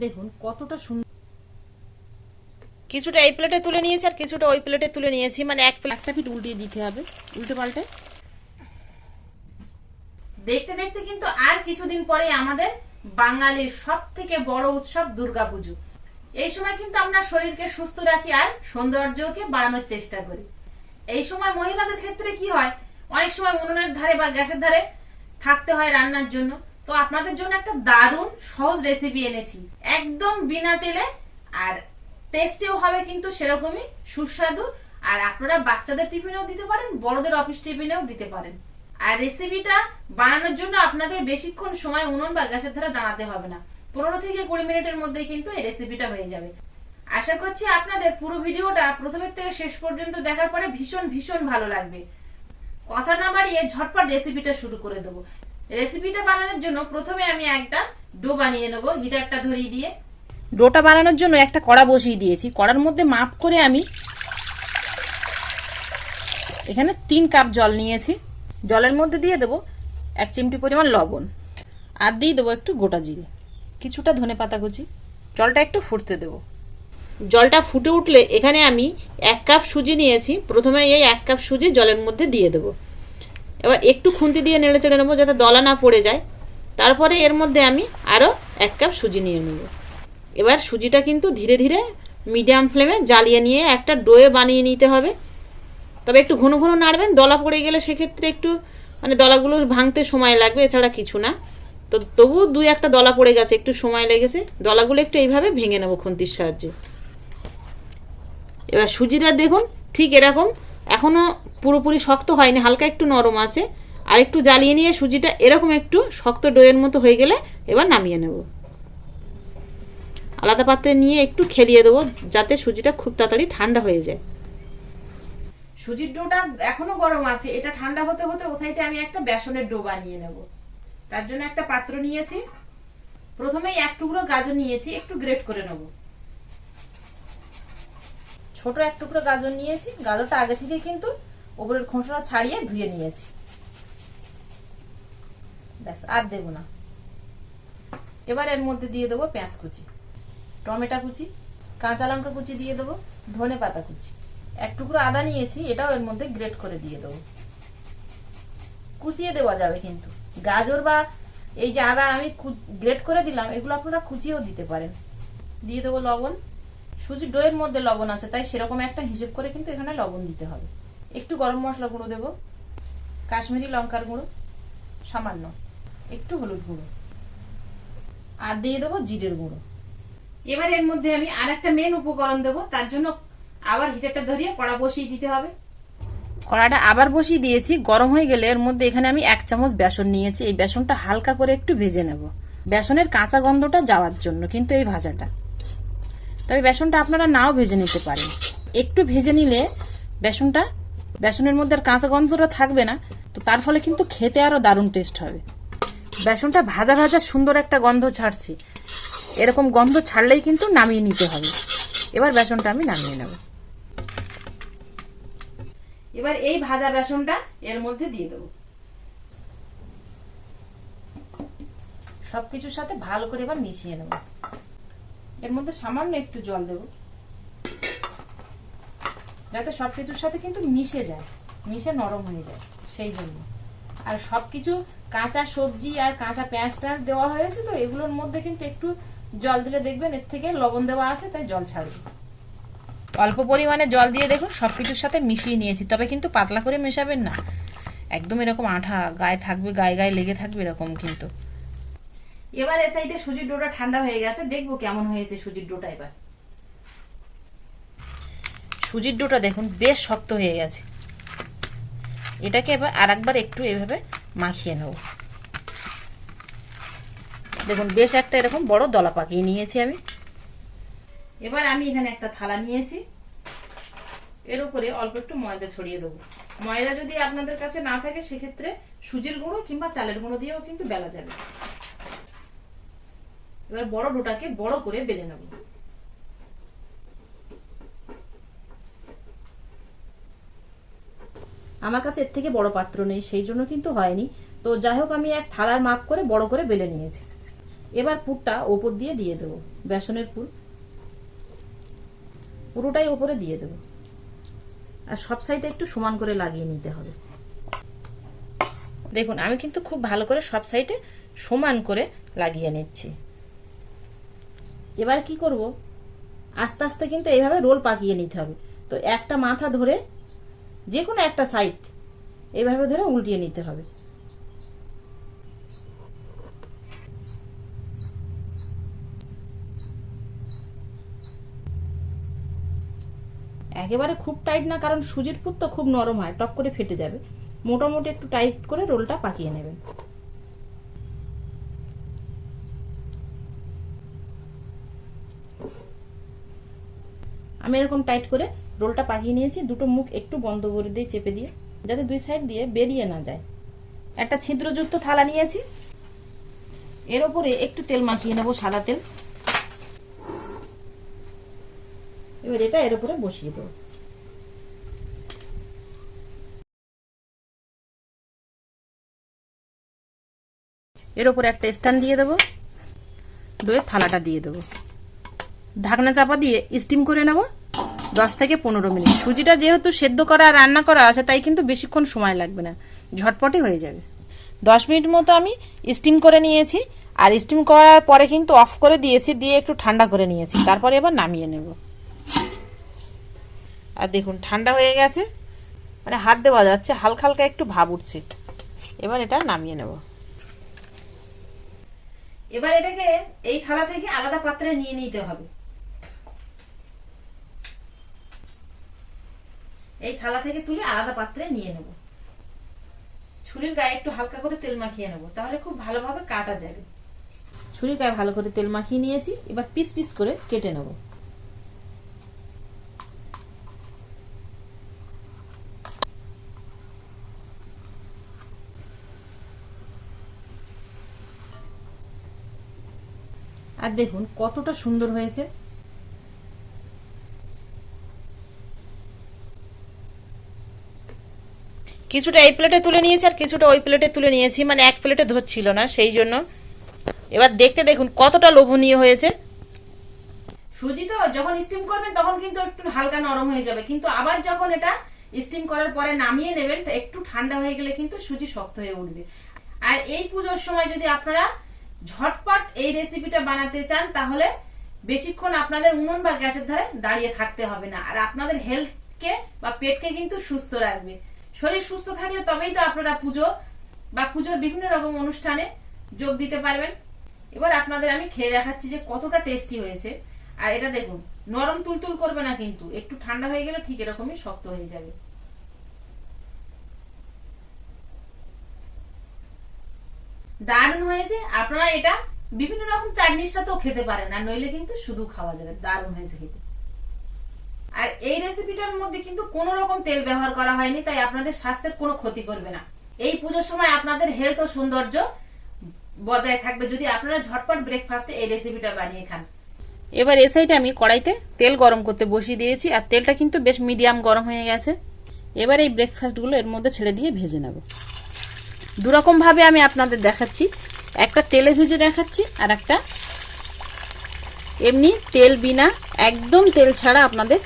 দেখুন কতটা সুন্দর। কিছুটা এই প্লেটে তুলে নিয়েছি আর কিছুটা ওই প্লেটে তুলে নিয়েছি, মানে একটা পিঠ উল্টিয়ে দিতে হবে, উল্টে পাল্টে। দেখতে দেখতে কিন্তু আর কিছুদিন পরে আমাদের বাঙালির সব থেকে বড় উৎসব দুর্গাপুজো। এই সময় কিন্তু আমরা শরীরকে সুস্থ রাখি আর সৌন্দর্যকে বাড়ানোর চেষ্টা করি। এই সময় মহিলাদের ক্ষেত্রে কি হয়, অনেক সময় উনুনের ধারে বা গ্যাসের ধারে থাকতে হয় রান্নার জন্য। তো আপনাদের জন্য একটা দারুণ সহজ রেসিপি এনেছি, একদম বিনা তেলে, আর টেস্টিও হবে কিন্তু সেরকমই সুস্বাদু। আর আপনারা বাচ্চাদের টিফিনেও দিতে পারেন, বড়দের অফিস টিফিনেও দিতে পারেন। আর রেসিপিটা বানানোর জন্য আপনাদের বেশিক্ষণ সময় উনুন বা গ্যাসের ধারে দাঁড়াতে হবে না, 15 থেকে 20 মিনিটের মধ্যেই কিন্তু এই রেসিপিটা হয়ে যাবে। আশা করছি আপনাদের পুরো ভিডিওটা প্রথমের থেকে শেষ পর্যন্ত দেখার পরে ভীষণ ভীষণ ভালো লাগবে। কথা না বাড়িয়ে ঝটপট রেসিপিটা শুরু করে দেবো। রেসিপিটা বানানোর জন্য প্রথমে আমি একটা ডো বানিয়ে নেব, হিটারটা ধরিয়ে দিয়ে। ডোটা বানানোর জন্য একটা কড়া বসিয়ে দিয়েছি। কড়ার মধ্যে মাপ করে আমি এখানে 3 কাপ জল নিয়েছি। জলের মধ্যে দিয়ে দেবো 1 চিমটি পরিমাণ লবণ, আর দিয়ে দেবো একটু গোটা জিরে, কিছুটা ধনেপাতা কুচি। জলটা একটু ফুটতে দেবো। জলটা ফুটে উঠলে এখানে আমি 1 কাপ সুজি নিয়েছি। প্রথমে এই 1 কাপ সুজি জলের মধ্যে দিয়ে দেবো। এবার একটু খুন্তি দিয়ে নেড়ে চেড়ে নেবো যাতে দলা না পড়ে যায়। তারপরে এর মধ্যে আমি আরও 1 কাপ সুজি নিয়ে নেব। এবার সুজিটা কিন্তু ধীরে ধীরে মিডিয়াম ফ্লেমে জ্বালিয়ে নিয়ে একটা ডোয়ে বানিয়ে নিতে হবে। তবে একটু ঘন ঘন নাড়বেন, দলা পড়ে গেলে সেক্ষেত্রে একটু মানে দলাগুলো ভাঙতে সময় লাগবে, এছাড়া কিছু না। তো তবু 2-1টা দলা পড়ে গেছে, একটু সময় লেগেছে। দলাগুলো একটু এইভাবে ভেঙে নেবো খুন্তির সাহায্যে। এবার সুজিটা দেখুন ঠিক এরকম, এখনও পুরোপুরি শক্ত হয়নি, হালকা একটু নরম আছে। আর একটু জ্বালিয়ে নিয়ে সুজিটা এরকম একটু শক্ত ডোয়ের মতো হয়ে গেলে এবার নামিয়ে নেব। আলাদা পাত্রে নিয়ে একটু খেলিয়ে দেবো যাতে সুজিটা খুব তাড়াতাড়ি ঠান্ডা হয়ে যায়। সুজির ডোটা এখনো গরম আছে, এটা ঠান্ডা হতে হতে ও সাইডে আমি একটা বেসনের ডো বানিয়ে নেব। তার জন্য একটা পাত্র নিয়েছি। প্রথমেই 1 টুকরো গাজর নিয়েছি, একটু গ্রেট করে নেব। ছোট 1 টুকরো গাজর নিয়েছি। গাজরটা আগে থেকে কিন্তু উপরের খোসা ছাড়িয়ে ধুয়ে নিয়েছি। ব্যাস, আর দেব না। এবার এর মধ্যে দিয়ে দেবো পেঁয়াজ কুচি, টমেটো কুচি, কাঁচা লঙ্কা কুচি দিয়ে দেবো, ধনে পাতা কুচি। 1 টুকরো আদা নিয়েছি, এটাও এর মধ্যে গ্রেট করে দিয়ে দেবো। কুচিয়ে দেওয়া যাবে কিন্তু, গাজর বা এই যে আদা আমি গ্রেট করে দিলাম, এগুলো আপনারা কুচিয়েও দিতে পারেন। দিয়ে দেবো লবণ। সুজির ডোয়ের মধ্যে লবণ আছে, তাই সেরকম একটা হিসেব করে কিন্তু এখানে লবণ দিতে হবে। একটু গরম মশলা গুঁড়ো দেবো, কাশ্মীরি লঙ্কার গুঁড়ো সামান্য, একটু হলুদ গুঁড়ো, আর দিয়ে দেবো জিরের গুঁড়ো। এবার এর মধ্যে আমি আর একটা মেন উপকরণ দেবো। তার জন্য আবার হিটারটা ধরিয়ে কড়া বসিয়ে দিতে হবে। কড়াটা আবার বসিয়ে দিয়েছি। গরম হয়ে গেলে এর মধ্যে এখানে আমি 1 চামচ বেসন নিয়েছি। এই বেসনটা হালকা করে একটু ভেজে নেব, বেসনের কাঁচা গন্ধটা যাওয়ার জন্য কিন্তু এই ভাজাটা। তবে বেসনটা আপনারা নাও ভেজে নিতে পারেন। একটু ভেজে নিলে বেসনের মধ্যে আর কাঁচা গন্ধটা থাকবে না, তো তার ফলে কিন্তু খেতে আরো দারুণ টেস্ট হবে। বেসনটা ভাজা ভাজা সুন্দর একটা গন্ধ ছাড়ছে, এরকম গন্ধ ছাড়লেই কিন্তু নামিয়ে নিতে হবে। এবার বেসনটা আমি নামিয়ে নেব। এবার এই ভাজা বেসনটা এর মধ্যে দিয়ে দেবো। সবকিছুর সাথে ভালো করে এবার মিশিয়ে নেব। এর মধ্যে সামান্য একটু জল দেব যাতে সবকিছুর সাথে কিন্তু মিশে যায়, মিশে নরম হয়ে যায় সেই জন্য। আর সবকিছু কাঁচা সবজি আর কাঁচা পেঁয়াজ টাঁয়াজ দেওয়া হয়েছে, তো এগুলোর মধ্যে কিন্তু একটু জল দিলে দেখবেন এর থেকে লবণ দেওয়া আছে, তাই জল ছাড়বে। অল্প পরিমাণে জল দিয়ে দেখুন সবকিছুর সাথে মিশিয়ে নিয়েছি। তবে কিন্তু পাতলা করে মেশাবেন না, একদম এরকম আঠা গায়ে থাকবে, গায়ে গায়ে লেগে থাকবে এরকম কিন্তু। এবার এই সাইডে সুজির ডোটা ঠান্ডা হয়ে গেছে, দেখবো কেমন হয়েছে সুজির ডোটা। এবার সুজির ডোটা দেখুন বেশ শক্ত হয়ে গেছে। এটাকে এবার আরেকবার একটু এভাবে মাখিয়ে নেব। দেখুন বেশ একটা এরকম বড় দলা পাকিয়ে নিয়েছি আমি। এবার আমি এখানে একটা থালা নিয়েছি, এর উপরে অল্প একটু ময়দা ছড়িয়ে দেবো। ময়দা যদি আপনাদের কাছে না থাকে সেক্ষেত্রে সুজির গুঁড়ো কিংবা চালের গুঁড়ো দিয়েও কিন্তু বেলা যাবে। এবার বড় ডোটাকে বড় করে বেলে নেব। আমার কাছে এর থেকে বড় পাত্র নেই, সেই জন্য কিন্তু হয়নি। তো যাই হোক, আমি এক থালার মাপ করে বড় করে বেলে নিয়েছি। এবার পুরটা ওপর দিয়ে দেবো, বেসনের পুর পুরোটাই ওপরে দিয়ে দেবো, আর সব সাইডে একটু সমান করে লাগিয়ে নিতে হবে। দেখুন আমি কিন্তু খুব ভালো করে সব সাইডে সমান করে লাগিয়ে নিচ্ছি। এবার কি করব, আস্তে আস্তে কিন্তু এইভাবে রোল পাকিয়ে নিতে হবে। তো একটা মাথা ধরে যে কোনো একটা সাইড এইভাবে ধরে উল্টিয়ে নিতে হবে। একেবারে খুব টাইট না, কারণ সুজির পুর তো খুব নরম হয়, টক করে ফেটে যাবে। মোটামুটি একটু টাইট করে রোলটা পাকিয়ে নেবেন। আমি এরকম টাইট করে রোলটা পাকিয়ে নিয়েছি, দুটো মুখ একটু বন্ধ করে দিয়ে চেপে দিয়ে, যাতে দুই সাইড দিয়ে বেরিয়ে না যায়। একটা ছিদ্রযুক্ত থালা নিয়েছি, এর উপরে একটু তেল মাখিয়ে নেব, সাদা তেল। এবার এটা এর উপরে বসিয়ে দেবো। এর উপরে একটা স্ট্যান্ড দিয়ে দেবো, ডোয়ের থালাটা দিয়ে দেবো, ঢাকনা চাপা দিয়ে স্টিম করে নেব 10 থেকে 15 মিনিট। সুজিটা যেহেতু সেদ্ধ করা আর রান্না করা আছে, তাই কিন্তু বেশিক্ষণ সময় লাগবে না, ঝটপটে হয়ে যাবে। 10 মিনিট মতো আমি স্টিম করে নিয়েছি, আর স্টিম করার পরে কিন্তু অফ করে দিয়েছি, দিয়ে একটু ঠান্ডা করে নিয়েছি, তারপরে এবার নামিয়ে নেব। আর দেখুন ঠান্ডা হয়ে গেছে, মানে হাত দেওয়া যাচ্ছে, হালকা হালকা একটু ভাব উঠছে। এবার এটা নামিয়ে নেব। এবার এটাকে এই থালা থেকে আলাদা পাত্রে নিয়ে নিতে হবে। এই থালা থেকে তুলে আলাদা পাত্রে নিয়ে নেব। ছুরির গায়ে একটু হালকা করে তেল মাখিয়ে নেব, তাহলে খুব ভালোভাবে কাটা যাবে। ছুরির গায়ে ভালো করে তেল মাখিয়ে নিয়েছি, এবার পিস পিস করে কেটে নেব। আর দেখুন কতটা সুন্দর হয়েছে। কিছুটা এই প্লেটে তুলে নিয়েছি, আর কিছুটা ওই প্লেটে তুলে নিয়েছি, মানে এক প্লেটে ধরছিল না, সেই জন্য। এবার দেখতে দেখুন কতটা লোভনীয় হয়েছে। সুজি তো যখন স্টিম করবেন তখন কিন্তু একটু হালকা নরম হয়ে যাবে, কিন্তু আবার যখন এটা স্টিম করার পরে নামিয়ে নেবেন, একটু ঠান্ডা হয়ে গেলে কিন্তু সুজি শক্ত হয়ে উঠবে। আর এই পুজোর সময় যদি আপনারা ঝটপট এই রেসিপিটা বানাতে চান, তাহলে বেশিক্ষণ আপনাদের উনুন বা গ্যাসের ধারে দাঁড়িয়ে থাকতে হবে না, আর আপনাদের হেলথকে বা পেটকে কিন্তু সুস্থ রাখবে। শরীর সুস্থ থাকলে তবেই তো আপনারা পুজো বা পুজোর বিভিন্ন রকম অনুষ্ঠানে যোগ দিতে পারবেন। এবার আপনাদের আমি খেয়ে দেখাচ্ছি যে কতটা টেস্টি হয়েছে। আর এটা দেখুন নরম তুলতুল করবে না, কিন্তু একটু ঠান্ডা হয়ে গেলে ঠিক এরকমই শক্ত হয়ে যাবে। দারুণ হয়েছে। আপনারা এটা বিভিন্ন রকম চাটনির সাথেও খেতে পারেন, আর নইলে কিন্তু শুধু খাওয়া যাবে। দারুণ হয়েছে খেতে। আর এই রেসিপিটার মধ্যে কিন্তু কোনো রকম তেল ব্যবহার করা হয়নি, তাই আপনাদের স্বাস্থ্যের কোনো ক্ষতি করবে না। এই পুজোর সময় আপনাদের হেলথ ও সৌন্দর্য বজায় থাকবে যদি আপনারা ঝটপট ব্রেকফাস্টে এই রেসিপিটা বানিয়ে খান। এবার এই সাইডে আমি কড়াইতে তেল গরম করতে বসিয়ে দিয়েছি, আর তেলটা কিন্তু বেশ মিডিয়াম গরম হয়ে গেছে। এবার এই ব্রেকফাস্টগুলো এর মধ্যে ছেড়ে দিয়ে ভেজে নেব। দুরকম ভাবে আমি আপনাদের দেখাচ্ছি, একটা তেলে ভেজে দেখাচ্ছি, আর একটা এমনি তেল বিনা একদম তেল ছাড়া আপনাদের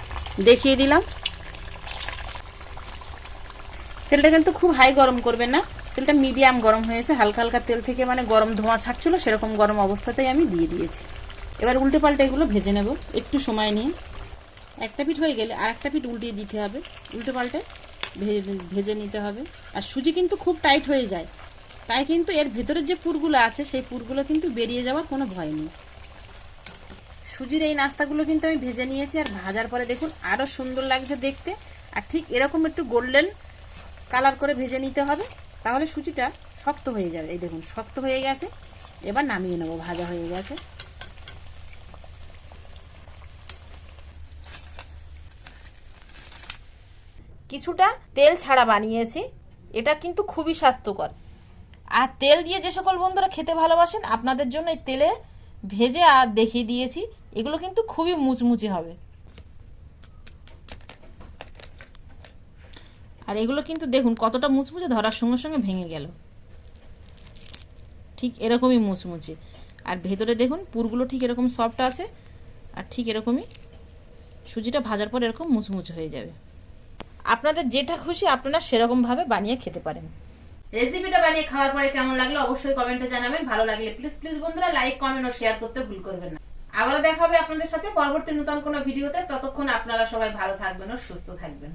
দেখিয়ে দিলাম। তেলটা কিন্তু খুব হাই গরম করবেন না, তেলটা মিডিয়াম গরম হয়েছে, হালকা হালকা তেল থেকে মানে গরম ধোঁয়া ছাড়ছিল, সেরকম গরম অবস্থাতেই আমি দিয়ে দিয়েছি। এবার উল্টে পাল্টে এগুলো ভেজে নেব একটু সময় নিয়ে। একটা পিঠ হয়ে গেলে আর একটা পিঠ উল্টিয়ে দিতে হবে, উল্টে পাল্টে ভেজে নিতে হবে। আর সুজি কিন্তু খুব টাইট হয়ে যায়, তাই কিন্তু এর ভেতরের যে পুরগুলো আছে সেই পুরগুলো কিন্তু বেরিয়ে যাওয়ার কোনো ভয় নেই। সুজির এই নাস্তাগুলো কিন্তু আমি ভেজে নিয়েছি, আর ভাজার পরে দেখুন আরও সুন্দর লাগছে দেখতে। আর ঠিক এরকম একটু গোল্ডেন কালার করে ভেজে নিতে হবে, তাহলে সুজিটা শক্ত হয়ে যাবে। এই দেখুন শক্ত হয়ে গেছে, এবার নামিয়ে নেব, ভাজা হয়ে গেছে। কিছুটা তেল ছাড়া বানিয়েছি, এটা কিন্তু খুবই স্বাস্থ্যকর। আর তেল দিয়ে যে সকল বন্ধুরা খেতে ভালোবাসেন, আপনাদের জন্য এই তেলে ভেজে আর দেখিয়ে দিয়েছি, এগুলো কিন্তু খুবই মুচমুচে হবে। আর এগুলো কিন্তু দেখুন কতটা মুচমুচে, ধরার সঙ্গে সঙ্গে ভেঙে গেল, ঠিক এরকমই মুচমুচে। আর ভেতরে দেখুন পুরগুলো ঠিক এরকম সফট আছে, আর ঠিক এরকমই সুজিটা ভাজার পর এরকম মুচমুচে হয়ে যাবে। আপনাদের যেটা খুশি আপনারা সেরকমভাবে বানিয়ে খেতে পারেন। রেসিপিটা বানিয়ে খাওয়ার পরে কেমন লাগলো অবশ্যই কমেন্টে জানাবেন। ভালো লাগলে প্লিজ প্লিজ বন্ধুরা লাইক, কমেন্ট ও শেয়ার করতে ভুল করবেন না। আবারও দেখা হবে আপনাদের সাথে পরবর্তী নতুন কোনো ভিডিওতে। ততক্ষণ আপনারা সবাই ভালো থাকবেন ও সুস্থ থাকবেন।